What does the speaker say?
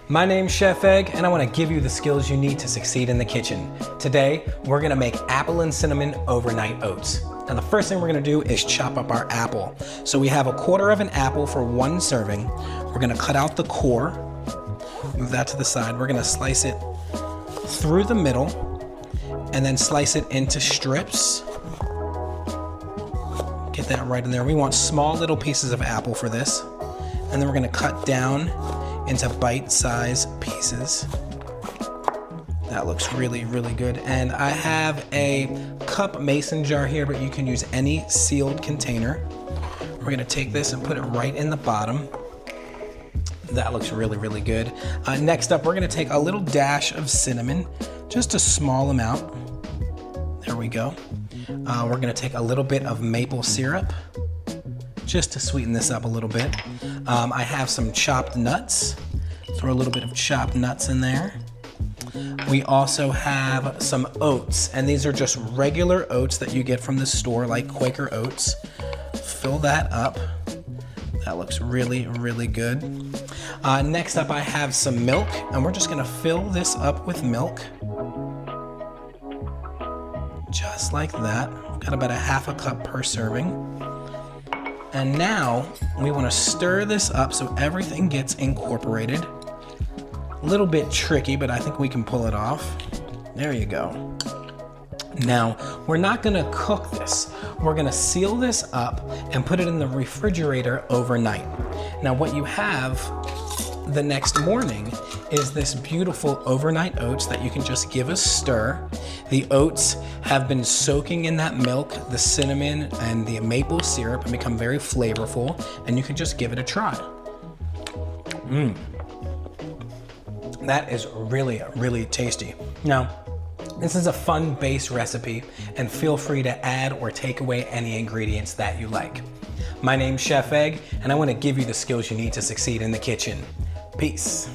My name's Chef Egg, and I want to give you the skills you need to succeed in the kitchen. Today, we're gonna make apple and cinnamon overnight oats. Now the first thing we're gonna do is chop up our apple. So we have 1/4 of an apple for 1 serving. We're gonna cut out the core, move that to the side. We're gonna slice it through the middle and then slice it into strips. Get that right in there. We want small little pieces of apple for this. And then we're gonna cut down into bite-sized pieces. That looks really, really good. And I have a cup mason jar here, but you can use any sealed container. We're gonna take this and put it right in the bottom. That looks really, really good. Next up, we're gonna take a little dash of cinnamon, just a small amount. There we go. We're gonna take a little bit of maple syrup, just to sweeten this up a little bit. I have some chopped nuts. Throw a little bit of chopped nuts in there. We also have some oats, and these are just regular oats that you get from the store, like Quaker Oats. Fill that up. That looks really, really good. Next up, I have some milk, and we're just gonna fill this up with milk. Just like that. Got about 1/2 cup per serving. And now we want to stir this up so everything gets incorporated. A little bit tricky, but I think we can pull it off. There you go. Now, we're not gonna cook this. We're gonna seal this up and put it in the refrigerator overnight. Now, what you have the next morning is this beautiful overnight oats that you can just give a stir. The oats have been soaking in that milk, the cinnamon, and the maple syrup and become very flavorful, and you can just give it a try. That is really, really tasty. Now, this is a fun base recipe, and feel free to add or take away any ingredients that you like. My name's Chef Egg, and I want to give you the skills you need to succeed in the kitchen. Peace.